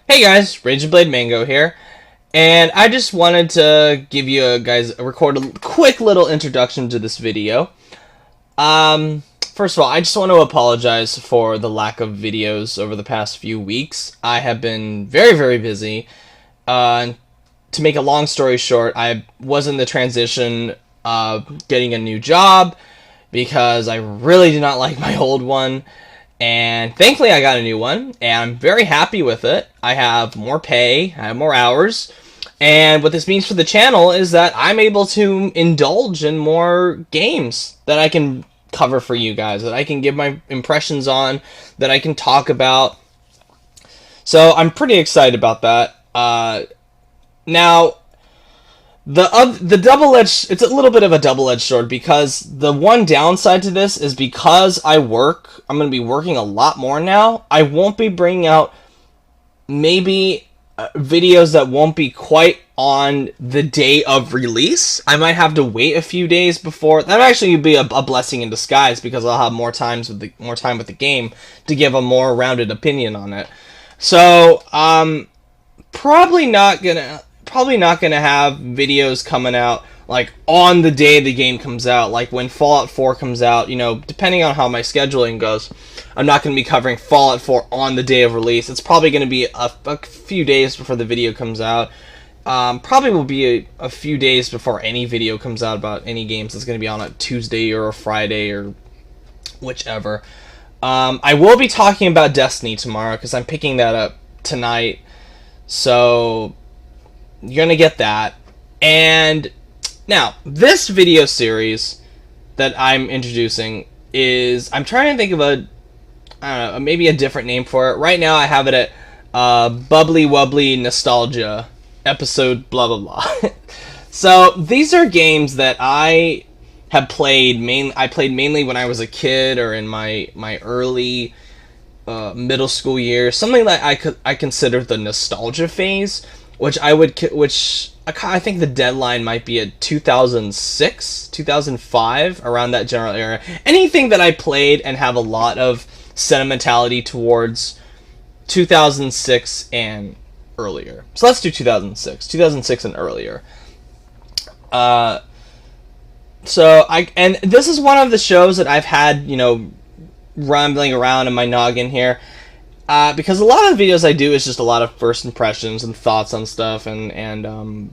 Hey guys, Raging Blade Mango here, and I just wanted to give you guys record a quick little introduction to this video. First of all, I just want to apologize for the lack of videos over the past few weeks. I have been very busy. To make a long story short, I was in the transition of getting a new job because I really did not like my old one. And thankfully I got a new one, and I'm very happy with it. I have more pay, I have more hours, and what this means for the channel is that I'm able to indulge in more games that I can cover for you guys, that I can give my impressions on, that I can talk about. So I'm pretty excited about that. Now, the double-edged, it's a little bit of a double-edged sword, because the one downside to this is because I'm going to be working a lot more now. I won't be bringing out maybe videos that won't be quite on the day of release. I might have to wait a few days before. That might actually be a blessing in disguise, because I'll have more time with the game to give a more rounded opinion on it. So, probably not gonna have videos coming out like on the day the game comes out, like when Fallout 4 comes out. You know, depending on how my scheduling goes, I'm not going to be covering Fallout 4 on the day of release. It's probably going to be a few days before the video comes out. Probably will be a few days before any video comes out about any games. It's going to be on a Tuesday or a Friday or whichever. I will be talking about Destiny tomorrow, because I'm picking that up tonight. So you're going to get that. And now, this video series that I'm introducing is, I'm trying to think of I don't know, maybe a different name for it. Right now I have it at Bubbly Wubbly Nostalgia episode blah blah blah. So these are games that I have played mainly when I was a kid, or in my early middle school years, something that I consider the nostalgia phase, which I think the deadline might be at 2006, 2005, around that general era. Anything that I played and have a lot of sentimentality towards 2006 and earlier. So let's do 2006 and earlier. And this is one of the shows that I've had, you know, rambling around in my noggin here. Because a lot of the videos I do is just a lot of first impressions and thoughts on stuff and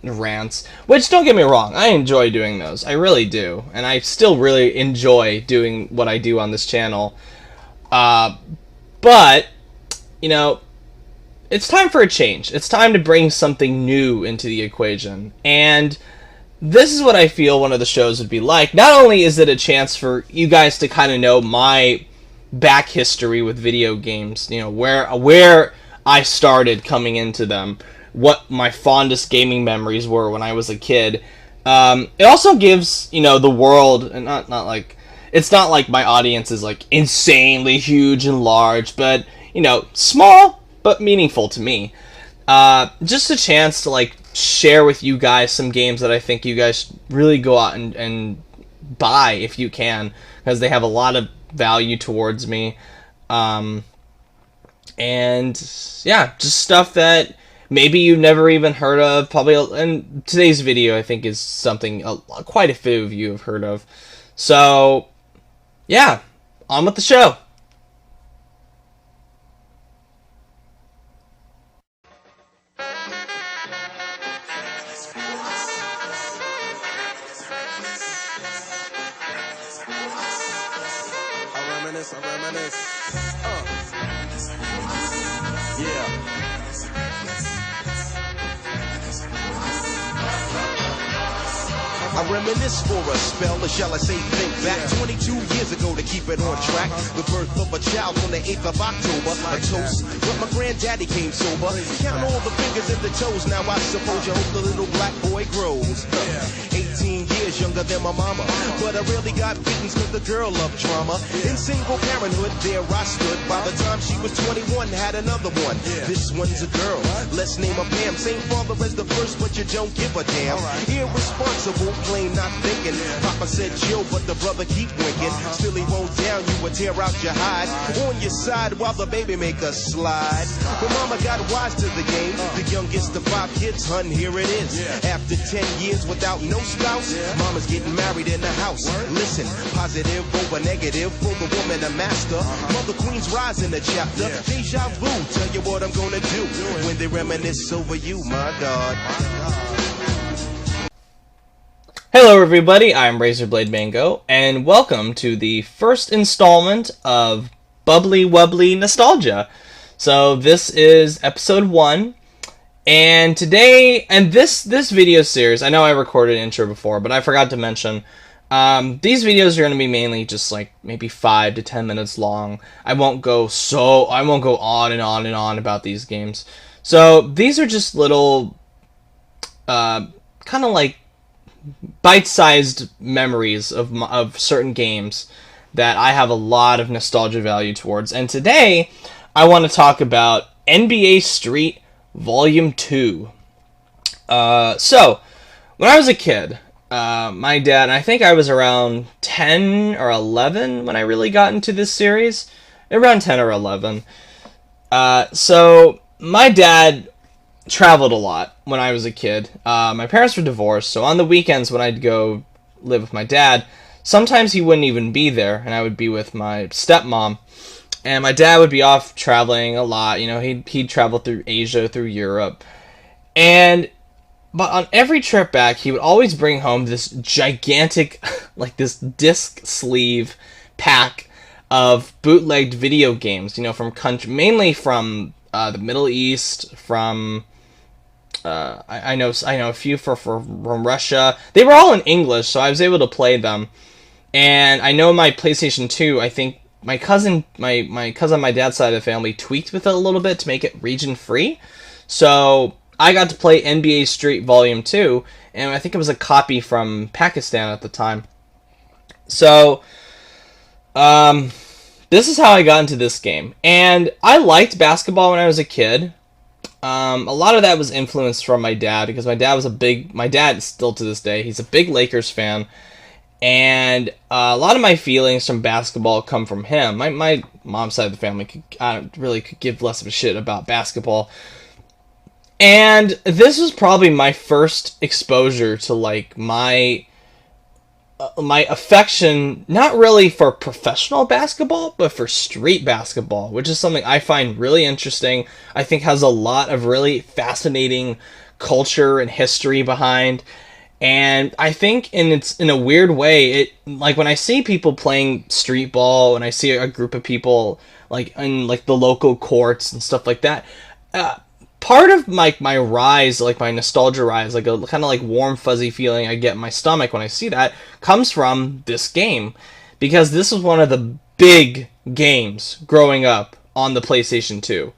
rants. Which, don't get me wrong, I enjoy doing those. I really do. And I still really enjoy doing what I do on this channel. But, you know, it's time for a change. It's time to bring something new into the equation. And this is what I feel one of the shows would be like. Not only is it a chance for you guys to kind of know my back history with video games, you know, where I started coming into them, what my fondest gaming memories were when I was a kid. It also gives, you know, the world, and not like, it's not like my audience is like insanely huge and large, but, you know, small but meaningful to me. Just a chance to like share with you guys some games that I think you guys really go out and buy if you can, because they have a lot of value towards me. And yeah, just stuff that maybe you've never even heard of. Probably, and today's video I think is something quite a few of you have heard of. So yeah, on with the show. I reminisce. Yeah. I reminisce for a spell, or shall I say think back 22 years ago to keep it on track. The birth of a child on the 8th of October. A toast, but my granddaddy came sober. Count all the fingers and the toes, now I suppose you hope the little black boy grows. 18 years younger than my mama, but I really got beatings cause the girl loved drama. In single parenthood, there I stood. By the time she was 21, had another one. This one's a girl, let's name her Pam. Same father as the first, but you don't give a damn. Irresponsible, plain not thinking. Papa said chill, but the brother keep winking. Still he won't down you or tear out your hide. On your side while the baby make a slide. But mama got wise to the game. The youngest of 5 kids, hun, here it is. After 10 years without no spouse, mama's getting married in the house. Listen, positive over negative for the woman a master. Mother Queen's rise in the chapter. Deja vu, tell you what I'm gonna do when they reminisce over you, my God. Hello everybody, I'm Razorblade Mango, and welcome to the first installment of Bubbly Wubbly Nostalgia. So this is episode 1, and today, and this video series, I know I recorded an intro before, but I forgot to mention, these videos are going to be mainly just like maybe 5 to 10 minutes long. I won't go on and on and on about these games. So these are just little, kind of like bite-sized memories of certain games that I have a lot of nostalgia value towards. And today, I want to talk about NBA Street Volume 2. So, when I was a kid, my dad, and I think I was around 10 or 11 when I really got into this series. Around 10 or 11. So, my dad traveled a lot when I was a kid. My parents were divorced, so on the weekends when I'd go live with my dad, sometimes he wouldn't even be there, and I would be with my stepmom. And my dad would be off traveling a lot. You know, he'd travel through Asia, through Europe. But on every trip back, he would always bring home this gigantic, like this disc sleeve pack of bootlegged video games, you know, from mainly from the Middle East, from I know a few from Russia. They were all in English, so I was able to play them. And I know my PlayStation 2, I think my cousin on my dad's side of the family tweaked with it a little bit to make it region free. So I got to play NBA Street Volume 2, and I think it was a copy from Pakistan at the time. So this is how I got into this game. And I liked basketball when I was a kid. A lot of that was influenced from my dad, because my dad still to this day, he's a big Lakers fan. And a lot of my feelings from basketball come from him. My mom's side of the family could give less of a shit about basketball. And this was probably my first exposure to like my affection, not really for professional basketball, but for street basketball, which is something I find really interesting. I think has a lot of really fascinating culture and history behind. And I think in a weird way, like when I see people playing street ball, and I see a group of people like in like the local courts and stuff like that, part of my rise, like my nostalgia rise, like a kind of like warm fuzzy feeling I get in my stomach when I see that, comes from this game, because this was one of the big games growing up on the PlayStation 2.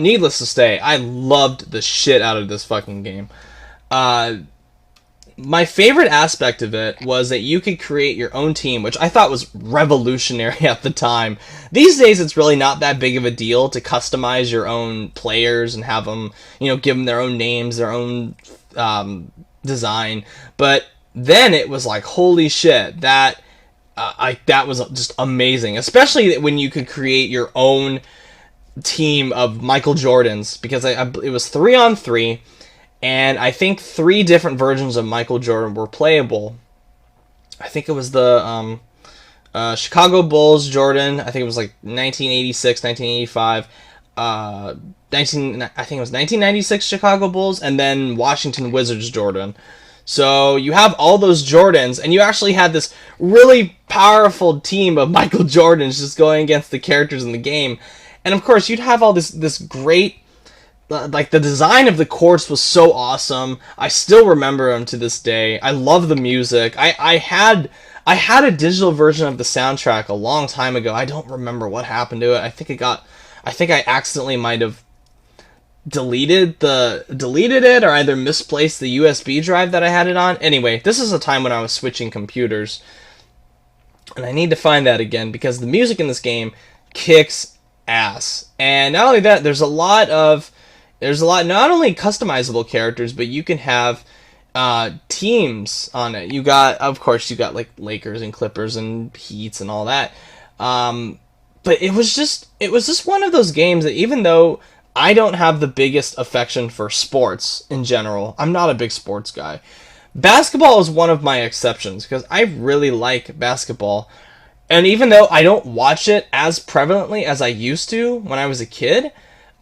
Needless to say, I loved the shit out of this fucking game. My favorite aspect of it was that you could create your own team, which I thought was revolutionary at the time. These days, it's really not that big of a deal to customize your own players and have them, you know, give them their own names, their own design. But then it was like, holy shit, that was just amazing. Especially when you could create your own team of Michael Jordans, because it was 3-on-3. And I think 3 different versions of Michael Jordan were playable. I think it was the Chicago Bulls Jordan. I think it was like 1986, 1985. I think it was 1996 Chicago Bulls, and then Washington Wizards Jordan. So you have all those Jordans, and you actually had this really powerful team of Michael Jordans just going against the characters in the game. And of course, you'd have all this great, like, the design of the courts was so awesome. I still remember them to this day. I love the music. I had a digital version of the soundtrack a long time ago. I don't remember what happened to it. I think I accidentally might have deleted it, or either misplaced the USB drive that I had it on. Anyway, this is a time when I was switching computers, and I need to find that again, because the music in this game kicks ass. And not only that, there's a lot not only customizable characters, but you can have teams on it. Of course, you got like Lakers and Clippers and Heats and all that. But it was just one of those games that, even though I don't have the biggest affection for sports in general, I'm not a big sports guy. Basketball is one of my exceptions because I really like basketball. And even though I don't watch it as prevalently as I used to when I was a kid,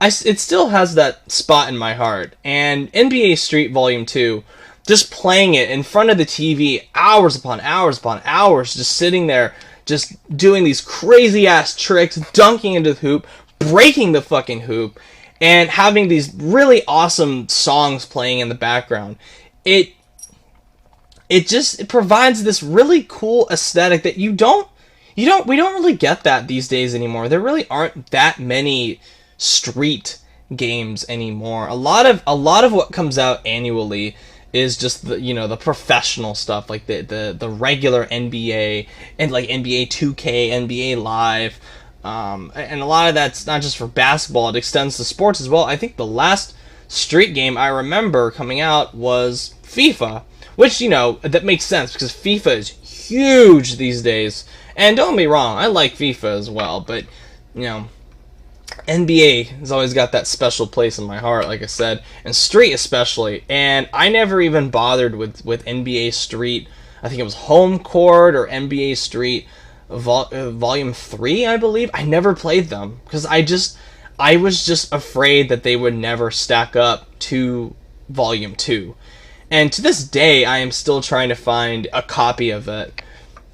it still has that spot in my heart. And NBA Street Volume 2, just playing it in front of the TV hours upon hours upon hours, just sitting there, just doing these crazy-ass tricks, dunking into the hoop, breaking the fucking hoop, and having these really awesome songs playing in the background. It provides this really cool aesthetic that we don't really get that these days anymore. There really aren't that many street games anymore. A lot of what comes out annually is just the professional stuff, like the regular NBA and like NBA 2K, NBA Live, and a lot of that's not just for basketball. It extends to sports as well. I think the last street game I remember coming out was FIFA, which that makes sense because FIFA is huge these days. And don't get me wrong, I like FIFA as well, but NBA has always got that special place in my heart, like I said, and Street especially. And I never even bothered with NBA Street. I think it was Home Court or NBA Street Volume 3, I believe. I never played them because I was just afraid that they would never stack up to Volume 2. And to this day, I am still trying to find a copy of it.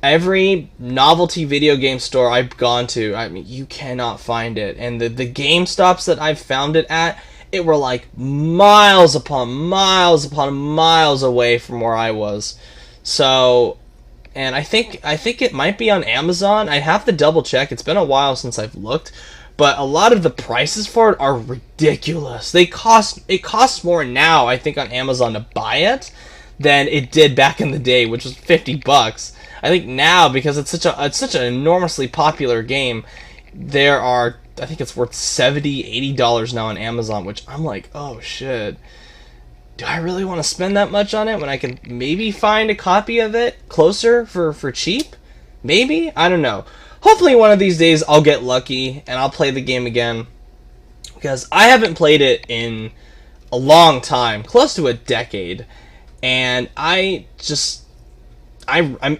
Every novelty video game store I've gone to, I mean, you cannot find it. And the GameStops that I've found it at, it were like miles upon miles upon miles away from where I was. So, and I think it might be on Amazon. I'd have to double check. It's been a while since I've looked. But a lot of the prices for it are ridiculous. It costs more now, I think, on Amazon to buy it than it did back in the day, which was $50. I think now, because it's such an enormously popular game, I think it's worth $70, $80 now on Amazon, which I'm like, oh shit. Do I really want to spend that much on it when I can maybe find a copy of it closer for cheap? Maybe? I don't know. Hopefully one of these days I'll get lucky and I'll play the game again, because I haven't played it in a long time, close to a decade, and I'm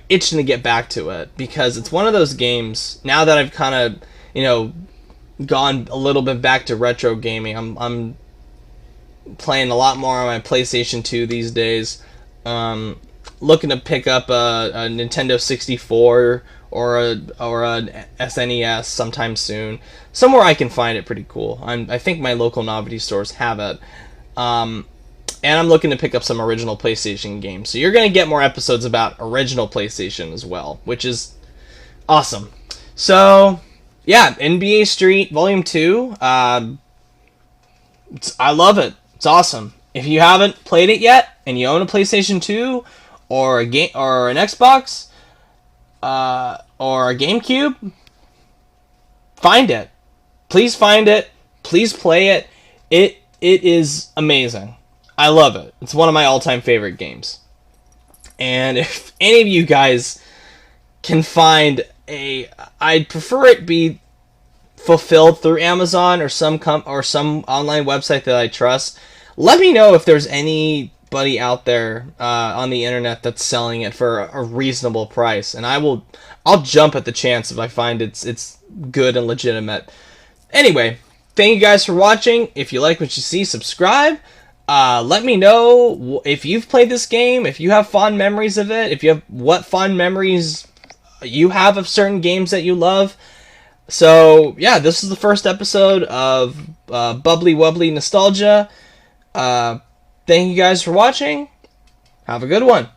itching to get back to it because it's one of those games. Now that I've kind of gone a little bit back to retro gaming, I'm playing a lot more on my PlayStation 2 these days. Looking to pick up a Nintendo 64 or a SNES sometime soon. Somewhere I can find it pretty cool. I think my local novelty stores have it. And I'm looking to pick up some original PlayStation games. So you're going to get more episodes about original PlayStation as well, which is awesome. So, yeah, NBA Street Volume 2. I love it. It's awesome. If you haven't played it yet, and you own a PlayStation 2, or a game, or an Xbox, or a GameCube, find it. Please find it. Please play it. It is amazing. I love it. It's one of my all-time favorite games. And if any of you guys can find I'd prefer it be fulfilled through Amazon or some online website that I trust. Let me know if there's anybody out there on the internet that's selling it for a reasonable price, and I'll jump at the chance if I find it's good and legitimate. Anyway, thank you guys for watching. If you like what you see, subscribe. Let me know if you've played this game, if you have fond memories of it, what fond memories you have of certain games that you love. So, yeah, this is the first episode of Bubbly Wubbly Nostalgia. Thank you guys for watching. Have a good one.